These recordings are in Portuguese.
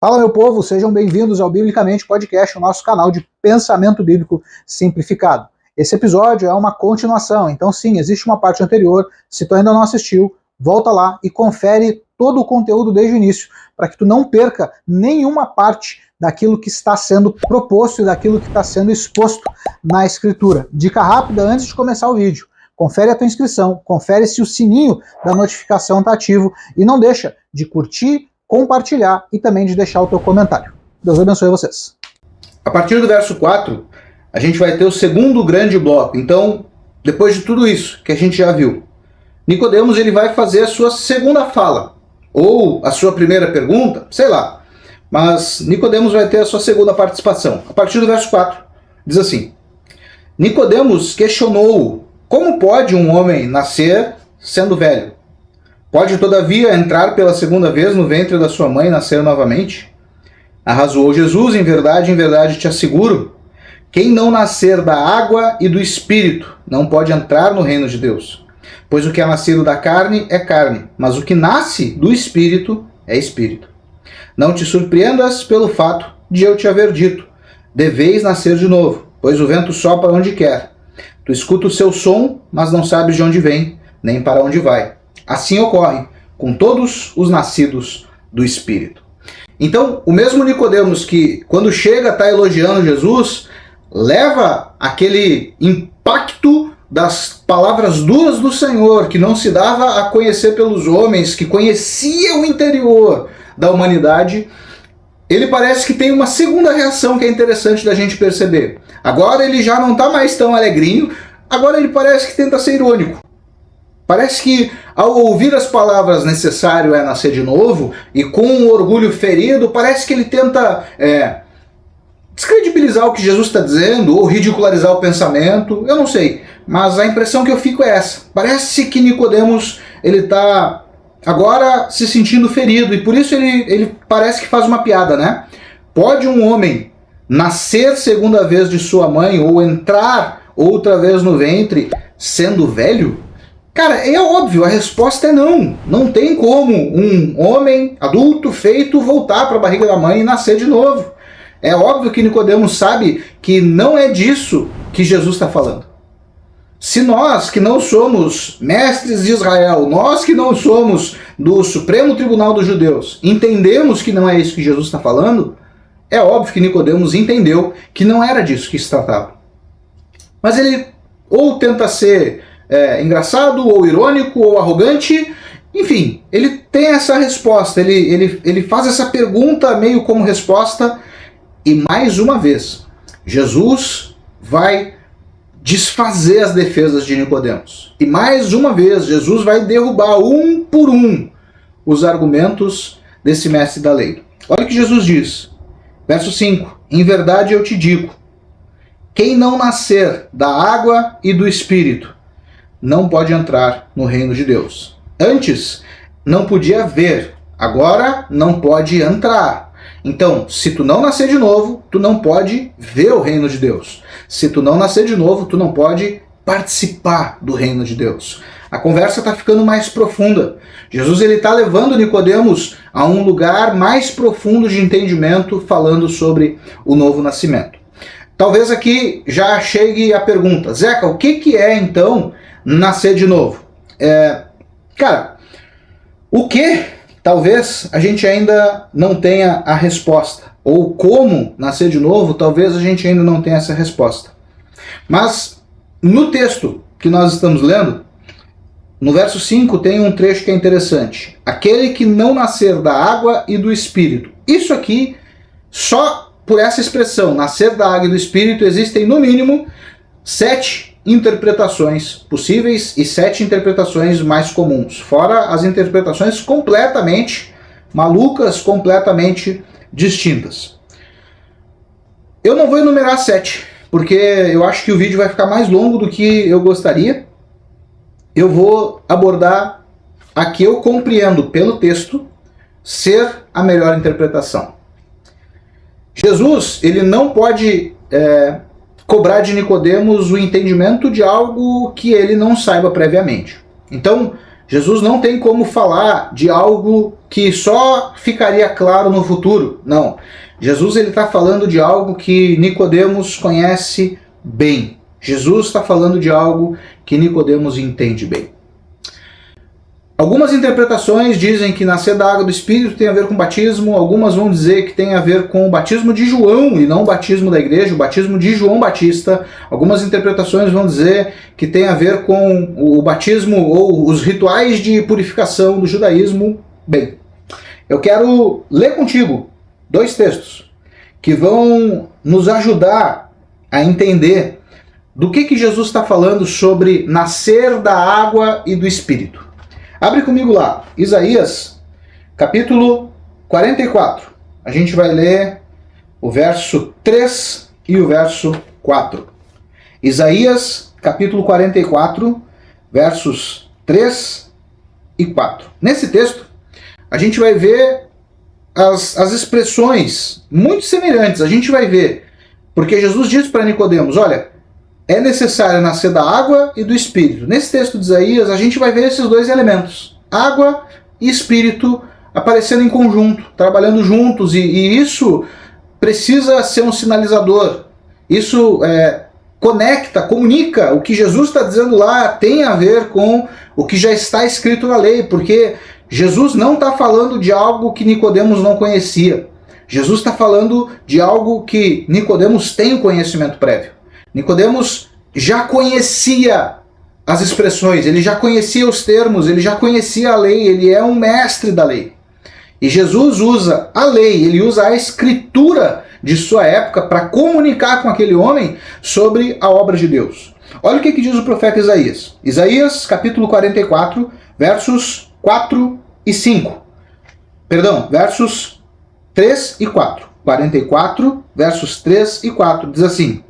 Fala, meu povo, sejam bem-vindos ao Biblicamente Podcast, o nosso canal de pensamento bíblico simplificado. Esse episódio é uma continuação, então sim, existe uma parte anterior. Se tu ainda não assistiu, volta lá e confere todo o conteúdo desde o início, para que tu não perca nenhuma parte daquilo que está sendo proposto e daquilo que está sendo exposto na Escritura. Dica rápida antes de começar o vídeo. Confere a tua inscrição, confere se o sininho da notificação está ativo e não deixa de curtir, compartilhar e também de deixar o teu comentário. Deus abençoe vocês. A partir do verso 4, a gente vai ter o segundo grande bloco. Então, depois de tudo isso que a gente já viu, Nicodemos ele vai fazer a sua segunda fala, ou a sua primeira pergunta, sei lá. Mas Nicodemos vai ter a sua segunda participação. A partir do verso 4, diz assim: Nicodemos questionou-o: como pode um homem nascer sendo velho? Pode, todavia, entrar pela segunda vez no ventre da sua mãe e nascer novamente? Arrazoou Jesus: em verdade te asseguro, quem não nascer da água e do Espírito não pode entrar no reino de Deus. Pois o que é nascido da carne é carne, mas o que nasce do Espírito é Espírito. Não te surpreendas pelo fato de eu te haver dito: deveis nascer de novo, pois o vento sopra onde quer. Tu escuta o seu som, mas não sabes de onde vem, nem para onde vai. Assim ocorre com todos os nascidos do Espírito. Então, o mesmo Nicodemos que, quando chega, está elogiando Jesus, leva aquele impacto das palavras duras do Senhor, que não se dava a conhecer pelos homens, que conhecia o interior da humanidade. Ele parece que tem uma segunda reação que é interessante da gente perceber. Agora ele já não está mais tão alegrinho, agora ele parece que tenta ser irônico. Parece que ao ouvir as palavras necessário é nascer de novo, e com um orgulho ferido, parece que ele tenta descredibilizar o que Jesus está dizendo, ou ridicularizar o pensamento, eu não sei. Mas a impressão que eu fico é essa. Parece que Nicodemos ele está agora se sentindo ferido, e por isso ele parece que faz uma piada, né? Pode um homem nascer segunda vez de sua mãe ou entrar outra vez no ventre sendo velho? Cara, é óbvio, a resposta é não. Não tem como um homem adulto feito voltar para a barriga da mãe e nascer de novo. É óbvio que Nicodemos sabe que não é disso que Jesus está falando. Se nós que não somos mestres de Israel, nós que não somos do Supremo Tribunal dos Judeus, entendemos que não é isso que Jesus está falando, é óbvio que Nicodemos entendeu que não era disso que se tratava. Mas ele ou tenta ser engraçado, ou irônico, ou arrogante, enfim, ele tem essa resposta, ele faz essa pergunta meio como resposta, e mais uma vez, Jesus vai desfazer as defesas de Nicodemos. E mais uma vez, Jesus vai derrubar um por um os argumentos desse mestre da lei. Olha o que Jesus diz, verso 5: em verdade eu te digo, quem não nascer da água e do Espírito não pode entrar no reino de Deus. Antes, não podia ver, agora não pode entrar. Então, se tu não nascer de novo, tu não pode ver o reino de Deus. Se tu não nascer de novo, tu não pode participar do reino de Deus. A conversa está ficando mais profunda. Jesus está levando Nicodemos a um lugar mais profundo de entendimento, falando sobre o novo nascimento. Talvez aqui já chegue a pergunta: Zeca, o que é então nascer de novo? Cara, o que talvez a gente ainda não tenha a resposta, ou como nascer de novo, talvez a gente ainda não tenha essa resposta. Mas no texto que nós estamos lendo, no verso 5 tem um trecho que é interessante: aquele que não nascer da água e do Espírito. Isso aqui, só por essa expressão, nascer da água e do Espírito, existem no mínimo 7 interpretações possíveis e 7 interpretações mais comuns, fora as interpretações completamente malucas, completamente distintas. Eu não vou enumerar 7, porque eu acho que o vídeo vai ficar mais longo do que eu gostaria. Eu vou abordar a que eu compreendo pelo texto ser a melhor interpretação. Jesus, ele não pode cobrar de Nicodemos o entendimento de algo que ele não saiba previamente. Então, Jesus não tem como falar de algo que só ficaria claro no futuro. Não. Jesus está falando de algo que Nicodemos conhece bem. Jesus está falando de algo que Nicodemos entende bem. Algumas interpretações dizem que nascer da água do Espírito tem a ver com batismo, algumas vão dizer que tem a ver com o batismo de João e não o batismo da igreja, o batismo de João Batista. Algumas interpretações vão dizer que tem a ver com o batismo ou os rituais de purificação do judaísmo. Bem, eu quero ler contigo 2 textos que vão nos ajudar a entender do que Jesus está falando sobre nascer da água e do Espírito. Abre comigo lá, Isaías, capítulo 44. A gente vai ler o verso 3 e o verso 4. Isaías, capítulo 44, versos 3 e 4. Nesse texto, a gente vai ver as expressões muito semelhantes. A gente vai ver, porque Jesus disse para Nicodemos, olha, é necessário nascer da água e do Espírito. Nesse texto de Isaías, a gente vai ver esses 2 elementos, água e Espírito, aparecendo em conjunto, trabalhando juntos, e isso precisa ser um sinalizador. Isso conecta, comunica o que Jesus está dizendo lá, tem a ver com o que já está escrito na lei, porque Jesus não está falando de algo que Nicodemos não conhecia. Jesus está falando de algo que Nicodemos tem o conhecimento prévio. Nicodemos já conhecia as expressões, ele já conhecia os termos, ele já conhecia a lei, ele é um mestre da lei. E Jesus usa a lei, ele usa a escritura de sua época para comunicar com aquele homem sobre a obra de Deus. Olha o que diz o profeta Isaías. Isaías, capítulo 44, versos 4 e 5. Perdão, versos 3 e 4. 44, versos 3 e 4. Diz assim: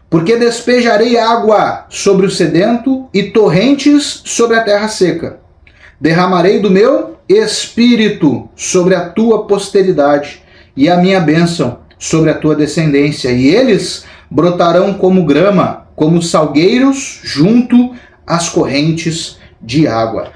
porque despejarei água sobre o sedento e torrentes sobre a terra seca. Derramarei do meu espírito sobre a tua posteridade e a minha bênção sobre a tua descendência. E eles brotarão como grama, como salgueiros junto às correntes de água.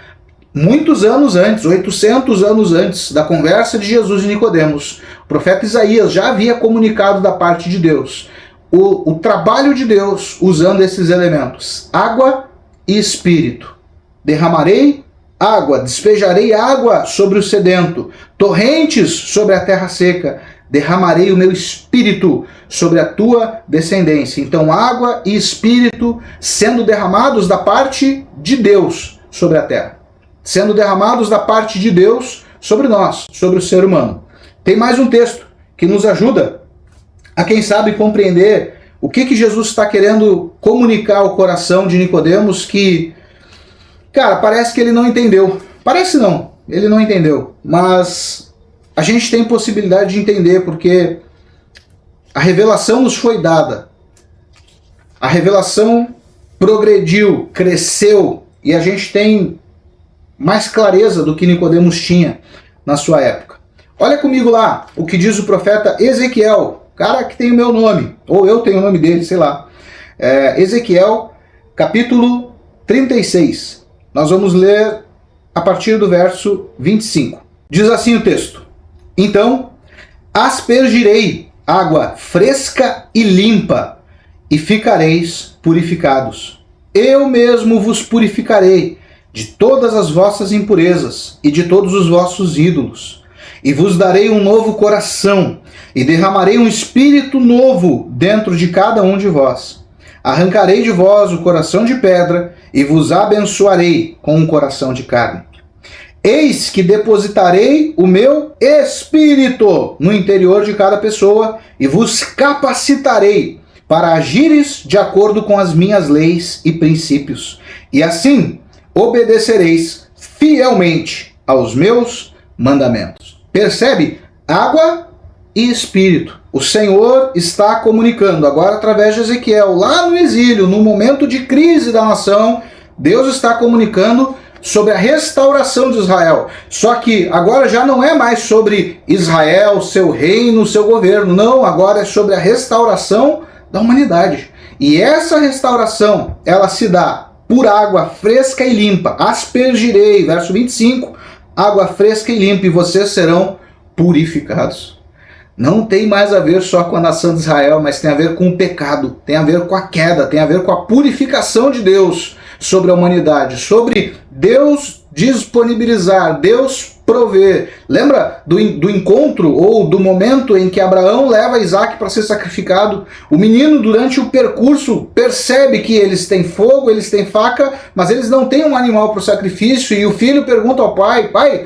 Muitos anos antes, 800 anos antes da conversa de Jesus e Nicodemos, o profeta Isaías já havia comunicado da parte de Deus o trabalho de Deus usando esses elementos, água e espírito. Derramarei água, despejarei água sobre o sedento, torrentes sobre a terra seca, derramarei o meu espírito sobre a tua descendência. Então, água e espírito sendo derramados da parte de Deus sobre a terra, sendo derramados da parte de Deus sobre nós, sobre o ser humano. Tem mais um texto que nos ajuda a, quem sabe, compreender o que Jesus está querendo comunicar ao coração de Nicodemos, que, cara, parece que ele não entendeu. Parece não, ele não entendeu. Mas a gente tem possibilidade de entender, porque a revelação nos foi dada. A revelação progrediu, cresceu, e a gente tem mais clareza do que Nicodemos tinha na sua época. Olha comigo lá o que diz o profeta Ezequiel, cara que tem o meu nome, ou eu tenho o nome dele, sei lá. Ezequiel, capítulo 36. Nós vamos ler a partir do verso 25. Diz assim o texto: então aspergirei água fresca e limpa, e ficareis purificados. Eu mesmo vos purificarei de todas as vossas impurezas e de todos os vossos ídolos, e vos darei um novo coração, e derramarei um espírito novo dentro de cada um de vós. Arrancarei de vós o coração de pedra, e vos abençoarei com um coração de carne. Eis que depositarei o meu espírito no interior de cada pessoa, e vos capacitarei para agires de acordo com as minhas leis e princípios. E assim obedecereis fielmente aos meus mandamentos. Percebe? Água e espírito. O Senhor está comunicando agora através de Ezequiel, lá no exílio, no momento de crise da nação, Deus está comunicando sobre a restauração de Israel. Só que agora já não é mais sobre Israel, seu reino, seu governo. Não, agora é sobre a restauração da humanidade. E essa restauração, ela se dá por água fresca e limpa. Aspergirei, verso 25, água fresca e limpa, e vocês serão purificados. Não tem mais a ver só com a nação de Israel, mas tem a ver com o pecado, tem a ver com a queda, tem a ver com a purificação de Deus sobre a humanidade, sobre Deus disponibilizar, Deus prover. Lembra do encontro ou do momento em que Abraão leva Isaac para ser sacrificado? O menino, durante o percurso, percebe que eles têm fogo, eles têm faca, mas eles não têm um animal para o sacrifício, e o filho pergunta ao pai: pai,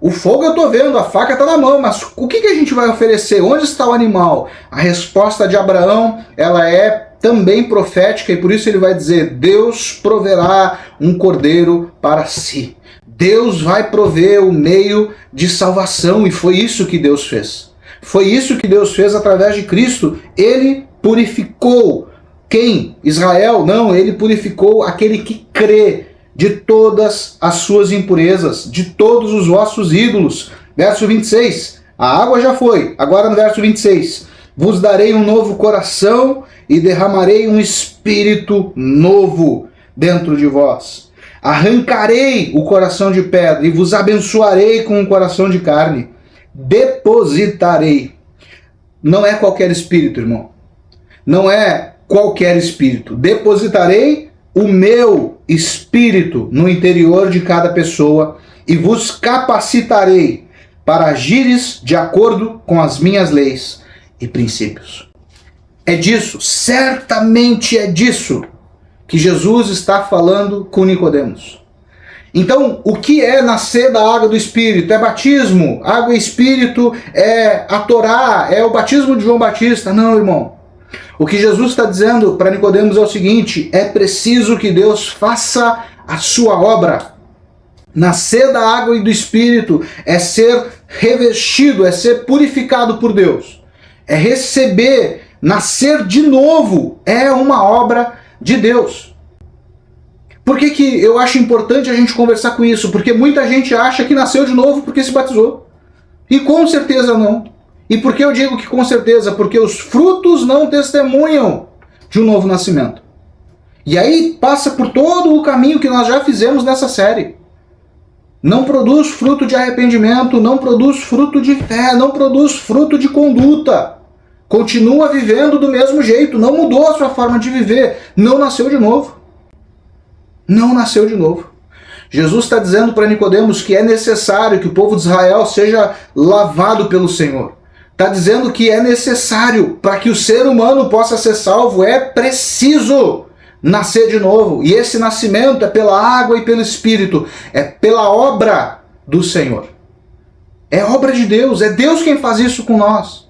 o fogo eu estou vendo, a faca está na mão, mas o que a gente vai oferecer? Onde está o animal? A resposta de Abraão, ela é também profética, e por isso ele vai dizer: Deus proverá um cordeiro para si. Deus vai prover o meio de salvação, e foi isso que Deus fez. Foi isso que Deus fez através de Cristo. Ele purificou quem? Israel? Não, ele purificou aquele que crê de todas as suas impurezas, de todos os vossos ídolos. Verso 26, a água já foi, agora no verso 26, vos darei um novo coração e derramarei um espírito novo dentro de vós. Arrancarei o coração de pedra e vos abençoarei com um coração de carne. Depositarei. Não é qualquer espírito, irmão. Não é qualquer espírito. Depositarei o meu espírito no interior de cada pessoa e vos capacitarei para agires de acordo com as minhas leis e princípios. É disso, certamente é disso que Jesus está falando com Nicodemos. Então, o que é nascer da água do Espírito? É batismo. Água e Espírito é a Torá, é o batismo de João Batista. Não, irmão. O que Jesus está dizendo para Nicodemos é o seguinte: é preciso que Deus faça a sua obra. Nascer da água e do Espírito é ser revestido, é ser purificado por Deus. É receber, nascer de novo, é uma obra de Deus. Por que eu acho importante a gente conversar com isso? Porque muita gente acha que nasceu de novo porque se batizou. E com certeza não. E por que eu digo que com certeza? Porque os frutos não testemunham de um novo nascimento. E aí passa por todo o caminho que nós já fizemos nessa série. Não produz fruto de arrependimento, não produz fruto de fé, não produz fruto de conduta. Continua vivendo do mesmo jeito, não mudou a sua forma de viver, não nasceu de novo. Não nasceu de novo. Jesus está dizendo para Nicodemos que é necessário que o povo de Israel seja lavado pelo Senhor. Está dizendo que é necessário, para que o ser humano possa ser salvo, é preciso nascer de novo. E esse nascimento é pela água e pelo Espírito, é pela obra do Senhor. É obra de Deus, é Deus quem faz isso com nós.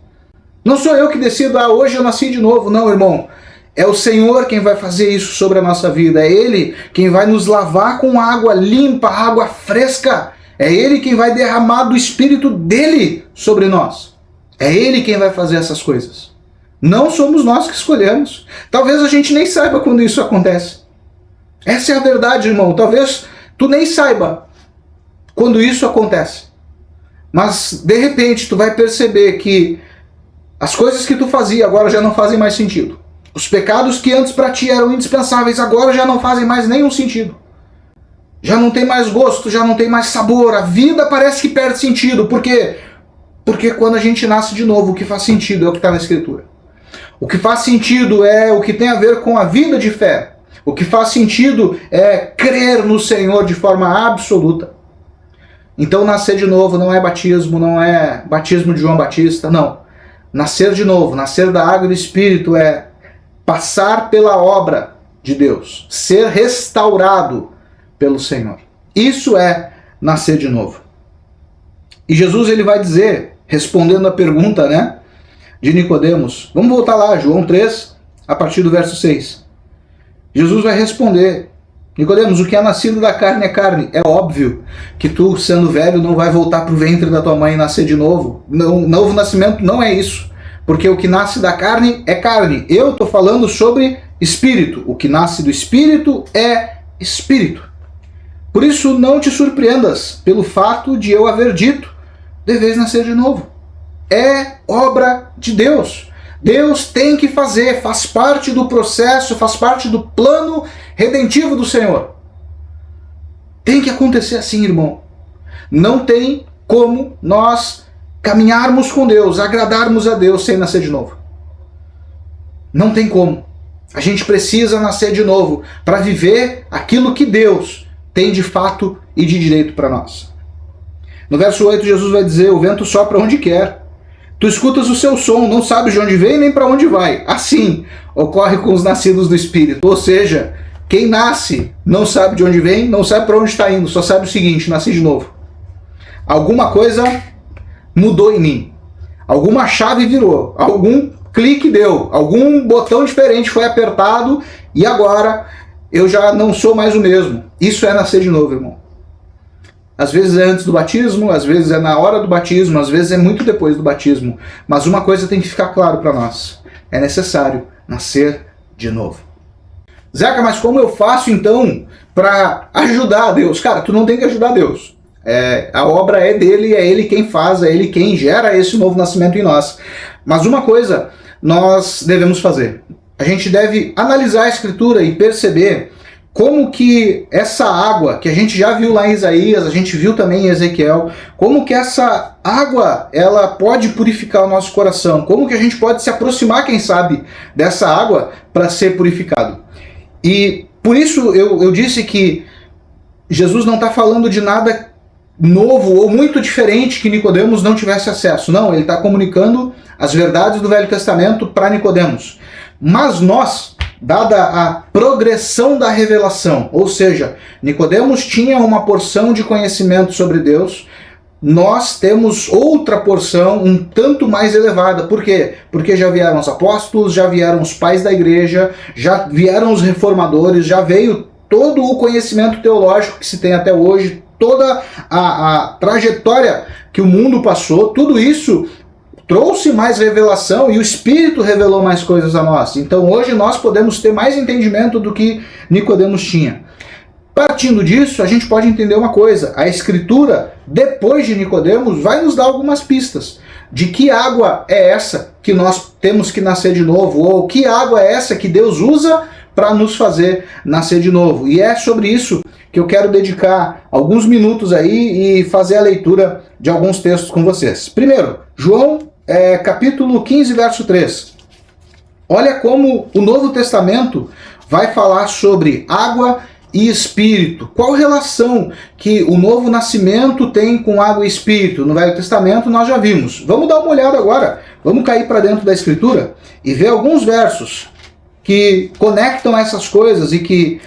Não sou eu que decido: hoje eu nasci de novo. Não, irmão. É o Senhor quem vai fazer isso sobre a nossa vida. É Ele quem vai nos lavar com água limpa, água fresca. É Ele quem vai derramar do Espírito dele sobre nós. É Ele quem vai fazer essas coisas. Não somos nós que escolhemos. Talvez a gente nem saiba quando isso acontece. Essa é a verdade, irmão. Talvez tu nem saiba quando isso acontece. Mas, de repente, tu vai perceber que as coisas que tu fazia agora já não fazem mais sentido. Os pecados que antes para ti eram indispensáveis agora já não fazem mais nenhum sentido. Já não tem mais gosto, já não tem mais sabor. A vida parece que perde sentido. Por quê? Porque quando a gente nasce de novo, o que faz sentido é o que está na Escritura. O que faz sentido é o que tem a ver com a vida de fé. O que faz sentido é crer no Senhor de forma absoluta. Então nascer de novo não é batismo, não é batismo de João Batista, não. Nascer de novo, nascer da água e do Espírito é passar pela obra de Deus, ser restaurado pelo Senhor. Isso é nascer de novo. E Jesus ele vai dizer, respondendo a pergunta, de Nicodemos. Vamos voltar lá, João 3, a partir do verso 6. Jesus vai responder: Nicodemos, o que é nascido da carne é carne. É óbvio que tu, sendo velho, não vai voltar para o ventre da tua mãe e nascer de novo. Não, novo nascimento não é isso. Porque o que nasce da carne é carne. Eu estou falando sobre espírito. O que nasce do espírito é espírito. Por isso não te surpreendas pelo fato de eu haver dito: deveis nascer de novo. É obra de Deus. Deus tem que fazer, faz parte do processo, faz parte do plano redentivo do Senhor. Tem que acontecer assim, irmão. Não tem como nós caminharmos com Deus, agradarmos a Deus sem nascer de novo. Não tem como. A gente precisa nascer de novo para viver aquilo que Deus tem de fato e de direito para nós. No verso 8, Jesus vai dizer: o vento sopra onde quer. Tu escutas o seu som, não sabes de onde vem nem para onde vai. Assim ocorre com os nascidos do Espírito. Ou seja, quem nasce não sabe de onde vem, não sabe para onde está indo, só sabe o seguinte: nasci de novo. Alguma coisa mudou em mim. Alguma chave virou. Algum clique deu. Algum botão diferente foi apertado e agora eu já não sou mais o mesmo. Isso é nascer de novo, irmão. Às vezes é antes do batismo, às vezes é na hora do batismo, às vezes é muito depois do batismo. Mas uma coisa tem que ficar claro para nós: é necessário nascer de novo. Zeca, mas como eu faço então para ajudar a Deus? Cara, tu não tem que ajudar a Deus. A obra é dele, é ele quem faz, é ele quem gera esse novo nascimento em nós. Mas uma coisa nós devemos fazer: a gente deve analisar a Escritura e perceber como que essa água, que a gente já viu lá em Isaías, a gente viu também em Ezequiel, como que essa água ela pode purificar o nosso coração, como que a gente pode se aproximar, quem sabe, dessa água para ser purificado. E por isso eu disse que Jesus não está falando de nada novo ou muito diferente que Nicodemos não tivesse acesso. Não, ele está comunicando as verdades do Velho Testamento para Nicodemos. Mas nós, dada a progressão da revelação, ou seja, Nicodemos tinha uma porção de conhecimento sobre Deus, nós temos outra porção um tanto mais elevada. Por quê? Porque já vieram os apóstolos, já vieram os pais da igreja, já vieram os reformadores, já veio todo o conhecimento teológico que se tem até hoje, toda a trajetória que o mundo passou, tudo isso trouxe mais revelação e o Espírito revelou mais coisas a nós. Então hoje nós podemos ter mais entendimento do que Nicodemos tinha. Partindo disso, a gente pode entender uma coisa: a Escritura, depois de Nicodemos, vai nos dar algumas pistas de que água é essa que nós temos que nascer de novo, ou que água é essa que Deus usa para nos fazer nascer de novo. E é sobre isso que eu quero dedicar alguns minutos aí e fazer a leitura de alguns textos com vocês. Primeiro, João capítulo 15, verso 3. Olha como o Novo Testamento vai falar sobre água e espírito. Qual relação que o novo nascimento tem com água e espírito? No Velho Testamento nós já vimos. Vamos dar uma olhada agora. Vamos cair para dentro da Escritura e ver alguns versos que conectam essas coisas e que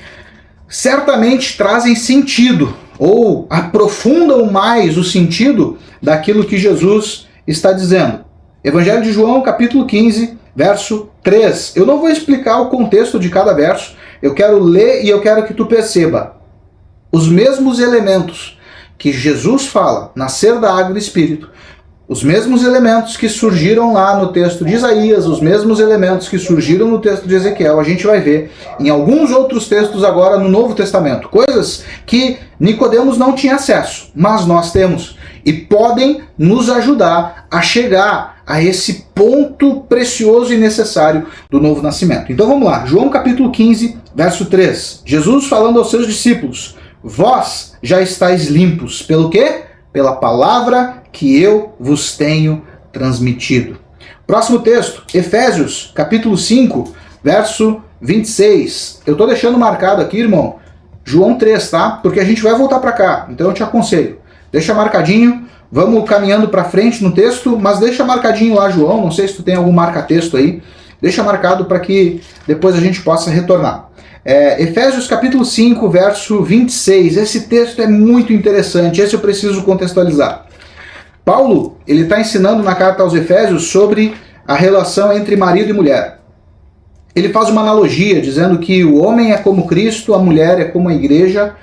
certamente trazem sentido ou aprofundam mais o sentido daquilo que Jesus está dizendo. Evangelho de João, capítulo 15, verso 3. Eu não vou explicar o contexto de cada verso, eu quero ler e eu quero que tu perceba os mesmos elementos que Jesus fala, nascer da água e do Espírito, os mesmos elementos que surgiram lá no texto de Isaías, os mesmos elementos que surgiram no texto de Ezequiel, a gente vai ver em alguns outros textos agora no Novo Testamento. Coisas que Nicodemos não tinha acesso, mas nós temos e podem nos ajudar a chegar a esse ponto precioso e necessário do novo nascimento. Então vamos lá, João capítulo 15, verso 3. Jesus falando aos seus discípulos: vós já estáis limpos. Pelo quê? Pela palavra que eu vos tenho transmitido. Próximo texto, Efésios, capítulo 5, verso 26. Eu estou deixando marcado aqui, irmão, João 3, tá? Porque a gente vai voltar para cá, então eu te aconselho. Deixa marcadinho, vamos caminhando para frente no texto, mas deixa marcadinho lá, João, não sei se tu tem algum marca-texto aí, deixa marcado para que depois a gente possa retornar. Efésios capítulo 5, verso 26, esse texto é muito interessante, esse eu preciso contextualizar. Paulo, ele está ensinando na carta aos Efésios sobre a relação entre marido e mulher. Ele faz uma analogia, dizendo que o homem é como Cristo, a mulher é como a igreja,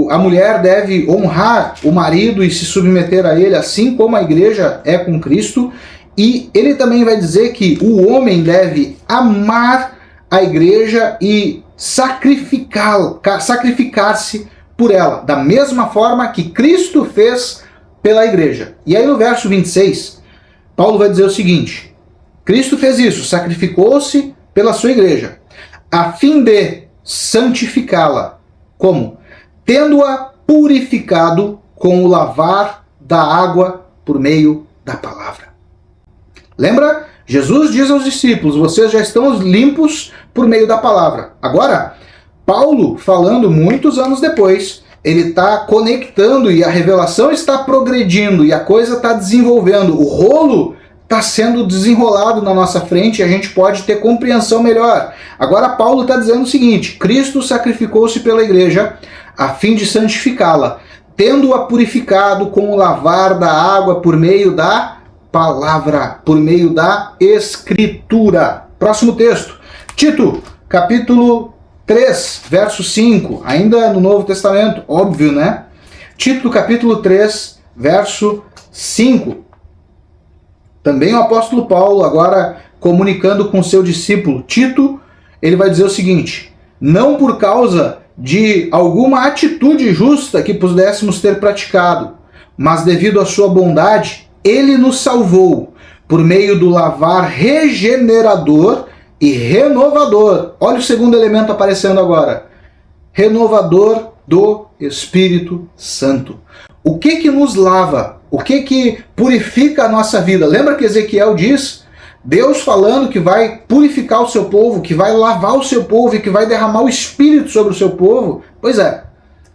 a mulher deve honrar o marido e se submeter a ele, assim como a igreja é com Cristo, e ele também vai dizer que o homem deve amar a igreja e sacrificar-se por ela, da mesma forma que Cristo fez pela igreja. E aí no verso 26, Paulo vai dizer o seguinte: Cristo fez isso, sacrificou-se pela sua igreja, a fim de, santificá-la. Como? Tendo-a purificado com o lavar da água por meio da palavra. Lembra? Jesus diz aos discípulos, vocês já estão limpos por meio da palavra. Agora, Paulo, falando muitos anos depois, ele está conectando e a revelação está progredindo e a coisa está desenvolvendo. O rolo está sendo desenrolado na nossa frente e a gente pode ter compreensão melhor. Agora Paulo está dizendo o seguinte, Cristo sacrificou-se pela igreja a fim de santificá-la, tendo-a purificado com o lavar da água por meio da palavra, por meio da escritura. Próximo texto, Tito, capítulo 3, verso 5, ainda no Novo Testamento, óbvio, né? Tito, capítulo 3, verso 5. Também o apóstolo Paulo, agora comunicando com seu discípulo Tito, ele vai dizer o seguinte, não por causa de alguma atitude justa que pudéssemos ter praticado, mas devido à sua bondade, ele nos salvou por meio do lavar regenerador e renovador. Olha o segundo elemento aparecendo agora. Renovador do Espírito Santo. O que nos lava? O que purifica a nossa vida? Lembra que Ezequiel diz, Deus falando que vai purificar o seu povo, que vai lavar o seu povo e que vai derramar o Espírito sobre o seu povo? Pois é,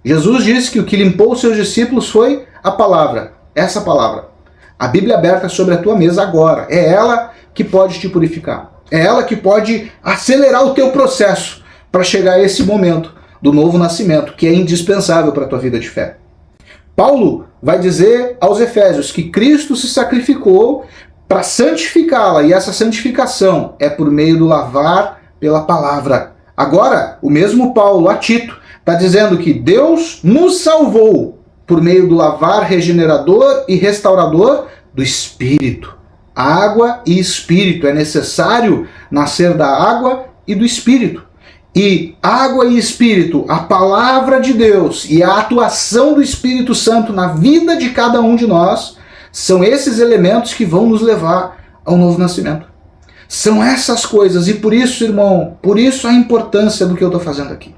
Jesus disse que o que limpou os seus discípulos foi a palavra, essa palavra. A Bíblia aberta sobre a tua mesa agora, é ela que pode te purificar. É ela que pode acelerar o teu processo para chegar a esse momento do novo nascimento, que é indispensável para a tua vida de fé. Paulo vai dizer aos Efésios que Cristo se sacrificou para santificá-la, e essa santificação é por meio do lavar pela palavra. Agora, o mesmo Paulo a Tito está dizendo que Deus nos salvou por meio do lavar regenerador e restaurador do Espírito. Água e Espírito. É necessário nascer da água e do Espírito. E água e Espírito, a palavra de Deus e a atuação do Espírito Santo na vida de cada um de nós, são esses elementos que vão nos levar ao novo nascimento. São essas coisas, e por isso, irmão, por isso a importância do que eu estou fazendo aqui.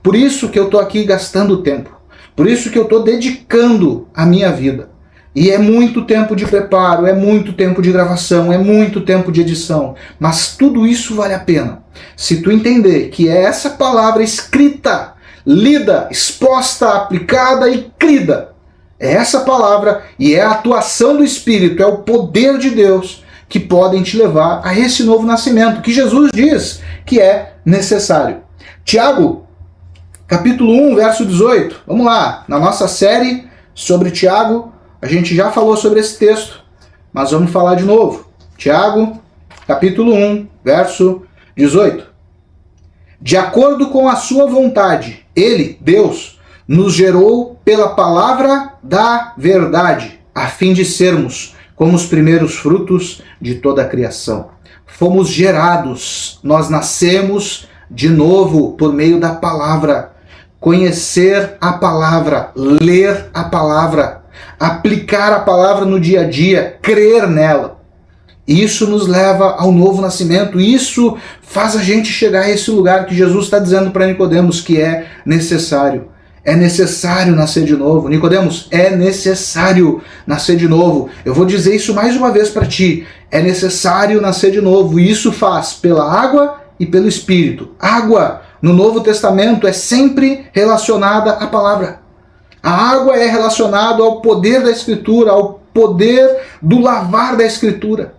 Por isso que eu estou aqui gastando tempo. Por isso que eu estou dedicando a minha vida. E é muito tempo de preparo, é muito tempo de gravação, é muito tempo de edição. Mas tudo isso vale a pena. Se tu entender que é essa palavra escrita, lida, exposta, aplicada e crida, é essa palavra e é a atuação do Espírito, é o poder de Deus que podem te levar a esse novo nascimento, que Jesus diz que é necessário. Tiago, capítulo 1, verso 18. Vamos lá, na nossa série sobre Tiago, a gente já falou sobre esse texto, mas vamos falar de novo. Tiago, capítulo 1, verso 18. De acordo com a sua vontade, ele, Deus, nos gerou pela palavra da verdade, a fim de sermos como os primeiros frutos de toda a criação. Fomos gerados, nós nascemos de novo por meio da palavra. Conhecer a palavra, ler a palavra, aplicar a palavra no dia a dia, crer nela. Isso nos leva ao novo nascimento, isso faz a gente chegar a esse lugar que Jesus está dizendo para Nicodemos que é necessário. É necessário nascer de novo. Nicodemos, é necessário nascer de novo. Eu vou dizer isso mais uma vez para ti. É necessário nascer de novo. E isso faz pela água e pelo Espírito. Água, no Novo Testamento, é sempre relacionada à palavra. A água é relacionada ao poder da Escritura, ao poder do lavar da Escritura.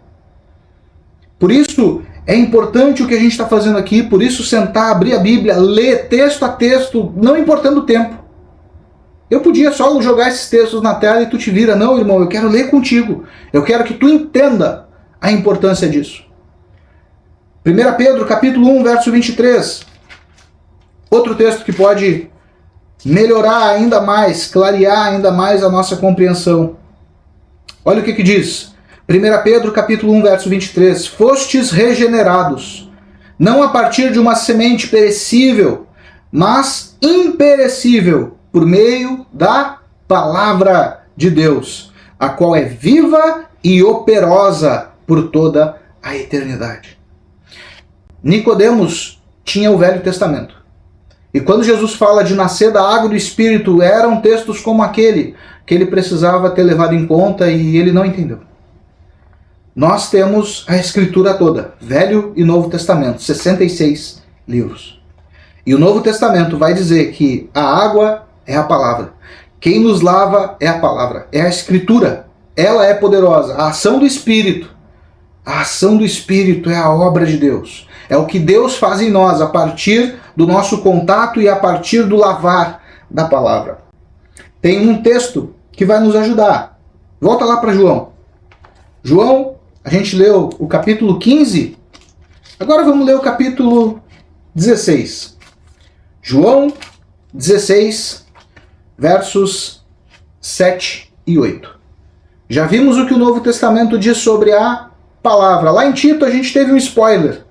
Por isso, é importante o que a gente está fazendo aqui, por isso sentar, abrir a Bíblia, ler texto a texto, não importando o tempo. Eu podia só jogar esses textos na tela e tu te vira. Não, irmão, eu quero ler contigo. Eu quero que tu entenda a importância disso. 1 Pedro, capítulo 1, verso 23. Outro texto que pode melhorar ainda mais, clarear ainda mais a nossa compreensão. Olha o que diz. 1 Pedro, capítulo 1, verso 23. Fostes regenerados, não a partir de uma semente perecível, mas imperecível, por meio da palavra de Deus, a qual é viva e operosa por toda a eternidade. Nicodemos tinha o Velho Testamento. E quando Jesus fala de nascer da água e do Espírito, eram textos como aquele que ele precisava ter levado em conta e ele não entendeu. Nós temos a Escritura toda, Velho e Novo Testamento, 66 livros. E o Novo Testamento vai dizer que a água é a palavra. Quem nos lava é a palavra, é a Escritura. Ela é poderosa. A ação do Espírito. A ação do Espírito é a obra de Deus. É o que Deus faz em nós a partir do nosso contato e a partir do lavar da palavra. Tem um texto que vai nos ajudar. Volta lá para João. João, a gente leu o capítulo 15. Agora vamos ler o capítulo 16. João 16, versos 7 e 8. Já vimos o que o Novo Testamento diz sobre a palavra. Lá em Tito a gente teve um spoiler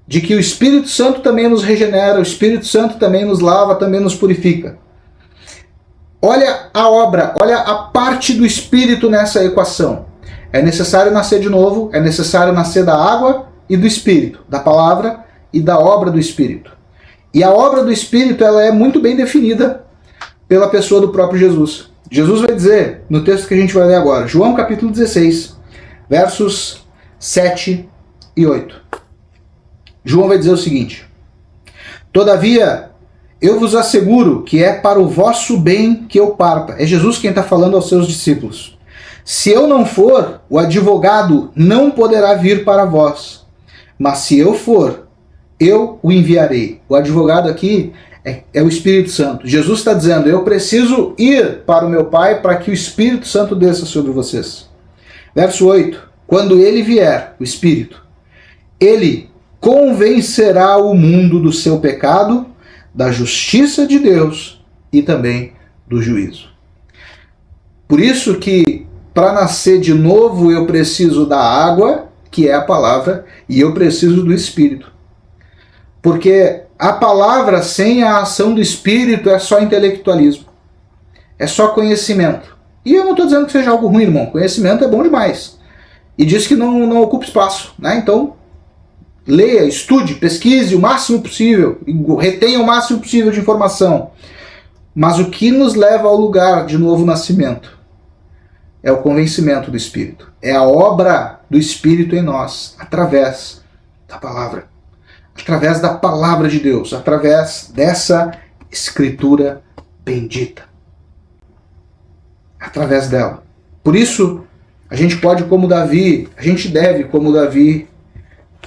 de que o Espírito Santo também nos regenera, o Espírito Santo também nos lava, também nos purifica. Olha a obra, olha a parte do Espírito nessa equação. É necessário nascer de novo, é necessário nascer da água e do Espírito, da palavra e da obra do Espírito. E a obra do Espírito ela é muito bem definida pela pessoa do próprio Jesus. Jesus vai dizer, no texto que a gente vai ler agora, João capítulo 16, versos 7 e 8. João vai dizer o seguinte: todavia, eu vos asseguro que é para o vosso bem que eu parta. É Jesus quem está falando aos seus discípulos. Se eu não for, o advogado não poderá vir para vós. Mas se eu for, eu o enviarei. O advogado aqui é o Espírito Santo. Jesus está dizendo, eu preciso ir para o meu Pai para que o Espírito Santo desça sobre vocês. Verso 8. Quando ele vier, o Espírito, ele convencerá o mundo do seu pecado, da justiça de Deus e também do juízo. Por isso que para nascer de novo eu preciso da água, que é a palavra, e eu preciso do Espírito. Porque a palavra sem a ação do Espírito é só intelectualismo. É só conhecimento. E eu não estou dizendo que seja algo ruim, irmão. Conhecimento é bom demais. E diz que não ocupa espaço, né? Então, leia, estude, pesquise o máximo possível, retenha o máximo possível de informação. Mas o que nos leva ao lugar de novo nascimento é o convencimento do Espírito. É a obra do Espírito em nós, através da palavra. Através da palavra de Deus, através dessa Escritura bendita. Através dela. Por isso, a gente pode, como Davi, a gente deve, como Davi,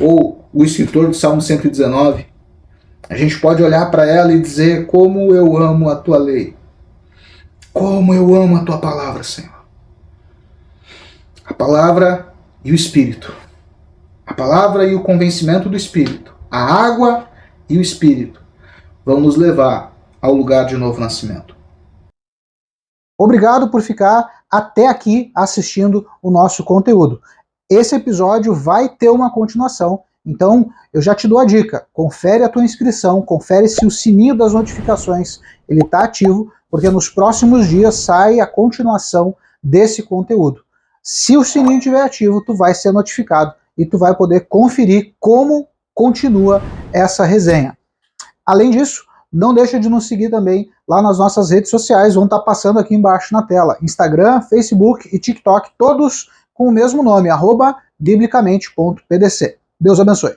ou o escritor do Salmo 119, a gente pode olhar para ela e dizer, como eu amo a tua lei. Como eu amo a tua palavra, Senhor. A palavra e o Espírito. A palavra e o convencimento do Espírito. A água e o Espírito vão nos levar ao lugar de novo nascimento. Obrigado por ficar até aqui assistindo o nosso conteúdo. Esse episódio vai ter uma continuação, então eu já te dou a dica, confere a tua inscrição, confere se o sininho das notificações ele está ativo, porque nos próximos dias sai a continuação desse conteúdo. Se o sininho estiver ativo, tu vai ser notificado e tu vai poder conferir como continua essa resenha. Além disso, não deixa de nos seguir também lá nas nossas redes sociais, vão estar passando aqui embaixo na tela. Instagram, Facebook e TikTok, todos com o mesmo nome, @biblicamente.pdc. Deus abençoe.